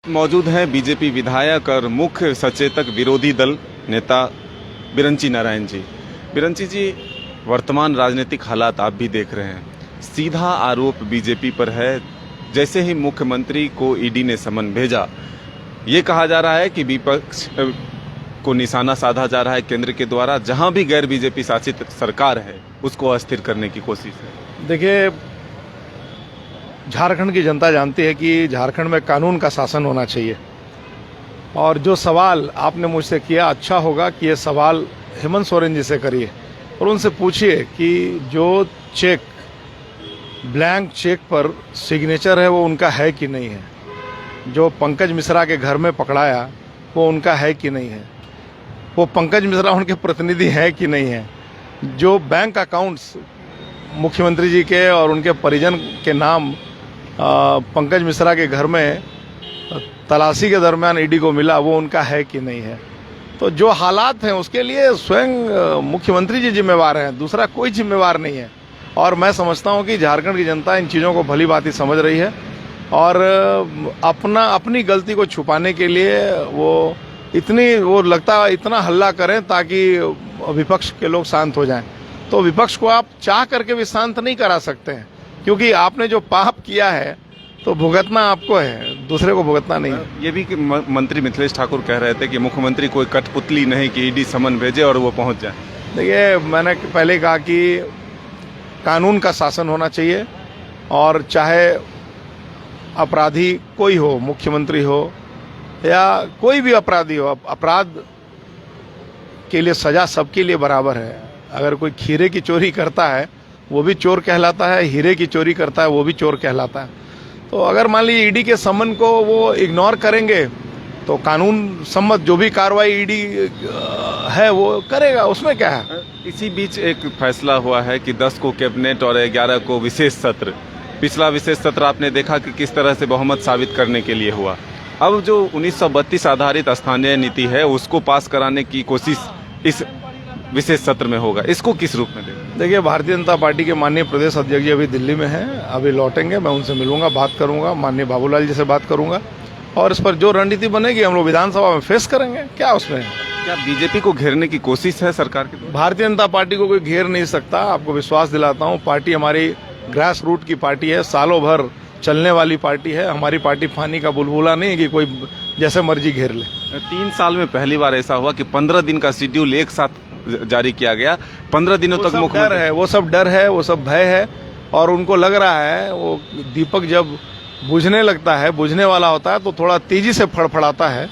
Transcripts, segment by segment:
मौजूद हैं बीजेपी विधायक और मुख्य सचेतक विरोधी दल नेता बिरंची नारायण जी। बिरंची जी, वर्तमान राजनीतिक हालात आप भी देख रहे हैं। सीधा आरोप बीजेपी पर है। जैसे ही मुख्यमंत्री को ईडी ने समन भेजा, ये कहा जा रहा है कि विपक्ष को निशाना साधा जा रहा है केंद्र के द्वारा। जहां भी गैर बीजेपी शासित सरकार है उसको अस्थिर करने की कोशिश है। देखिए, झारखंड की जनता जानती है कि झारखंड में कानून का शासन होना चाहिए। और जो सवाल आपने मुझसे किया, अच्छा होगा कि ये सवाल हेमंत सोरेन जी से करिए और उनसे पूछिए कि जो चेक, ब्लैंक चेक पर सिग्नेचर है वो उनका है कि नहीं है। जो पंकज मिश्रा के घर में पकड़ाया वो उनका है कि नहीं है। वो पंकज मिश्रा उनके प्रतिनिधि है कि नहीं है। जो बैंक अकाउंट्स मुख्यमंत्री जी के और उनके परिजन के नाम पंकज मिश्रा के घर में तलाशी के दरमियान ईडी को मिला, वो उनका है कि नहीं है। तो जो हालात हैं उसके लिए स्वयं मुख्यमंत्री जी जिम्मेवार हैं, दूसरा कोई जिम्मेवार नहीं है। और मैं समझता हूं कि झारखंड की जनता इन चीज़ों को भली भांति समझ रही है और अपनी गलती को छुपाने के लिए वो लगता है इतना हल्ला करें ताकि विपक्ष के लोग शांत हो जाएं। तो विपक्ष को आप चाह करके भी शांत नहीं करा सकते हैं, क्योंकि आपने जो पाप किया है तो भुगतना आपको है, दूसरे को भुगतना नहीं है। ये भी कि मंत्री मिथिलेश ठाकुर कह रहे थे कि मुख्यमंत्री कोई कठपुतली नहीं कि ईडी समन भेजे और वो पहुंच जाए। देखिए, मैंने पहले कहा कि कानून का शासन होना चाहिए और चाहे अपराधी कोई हो, मुख्यमंत्री हो या कोई भी अपराधी हो, अपराध के लिए सजा सबके लिए बराबर है। अगर कोई खीरे की चोरी करता है वो भी चोर कहलाता है, हीरे की चोरी करता है वो भी चोर कहलाता है। तो अगर मान लीजिए ईडी के समन को वो इग्नोर करेंगे तो कानून सम्मत जो भी कार्रवाई ईडी है वो करेगा, उसमें क्या है। इसी बीच एक फैसला हुआ है कि 10 को कैबिनेट और 11 को विशेष सत्र। पिछला विशेष सत्र आपने देखा कि किस तरह से बहुमत साबित करने के लिए हुआ। अब जो 1932 आधारित स्थानीय नीति है उसको पास कराने की कोशिश इस विशेष सत्र में होगा। इसको किस रूप में देखें? देखिए, भारतीय जनता पार्टी के माननीय प्रदेश अध्यक्ष जी अभी दिल्ली में हैं, अभी लौटेंगे। मैं उनसे मिलूंगा, बात करूंगा, माननीय बाबूलाल जी से बात करूंगा और इस पर जो रणनीति बनेगी हम लोग विधानसभा में फेस करेंगे। क्या उसमें क्या बीजेपी को घेरने की कोशिश है सरकार की? भारतीय जनता पार्टी को कोई घेर नहीं सकता। आपको विश्वास दिलाता हूँ, पार्टी हमारी ग्रास रूट की पार्टी है, सालों भर चलने वाली पार्टी है। हमारी पार्टी फानी का बुलबुला नहीं है कि कोई जैसे मर्जी घेर ले। 3 साल में पहली बार ऐसा हुआ कि 15 दिन का शेड्यूल एक साथ जारी किया गया। 15 दिनों तक डर है, वो सब डर है, वो सब भय है। और उनको लग रहा है वो दीपक जब बुझने लगता है, बुझने वाला होता है तो थोड़ा तेजी से फड़फड़ाता है।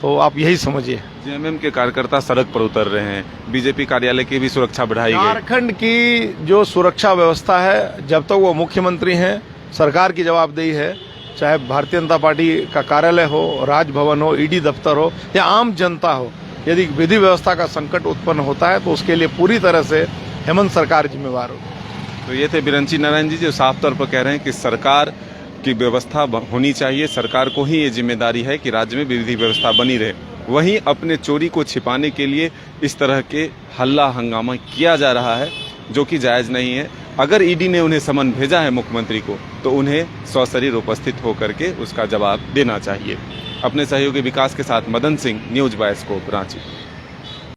तो आप यही समझिए। जेएमएम के कार्यकर्ता सड़क पर उतर रहे हैं, बीजेपी कार्यालय की भी सुरक्षा बढ़ाई गई। झारखंड की जो सुरक्षा व्यवस्था है, जब तक वो मुख्यमंत्री हैं, सरकार की जवाबदेही है। चाहे भारतीय जनता पार्टी का कार्यालय हो, राजभवन हो, ईडी दफ्तर हो या आम जनता हो, यदि विधि व्यवस्था का संकट उत्पन्न होता है तो उसके लिए पूरी तरह से हेमंत सरकार जिम्मेवार हो। तो ये थे बिरंची नारायण जी, जो साफ तौर पर कह रहे हैं कि सरकार की व्यवस्था होनी चाहिए, सरकार को ही ये जिम्मेदारी है कि राज्य में विधि व्यवस्था बनी रहे। वहीं अपने चोरी को छिपाने के लिए इस तरह के हल्ला हंगामा किया जा रहा है, जो कि जायज़ नहीं है। अगर ईडी ने उन्हें समन भेजा है मुख्यमंत्री को तो उन्हें सशरीर उपस्थित होकर के उसका जवाब देना चाहिए। अपने सहयोगी विकास के साथ मदन सिंह, न्यूज़ बायस्कोप, रांची।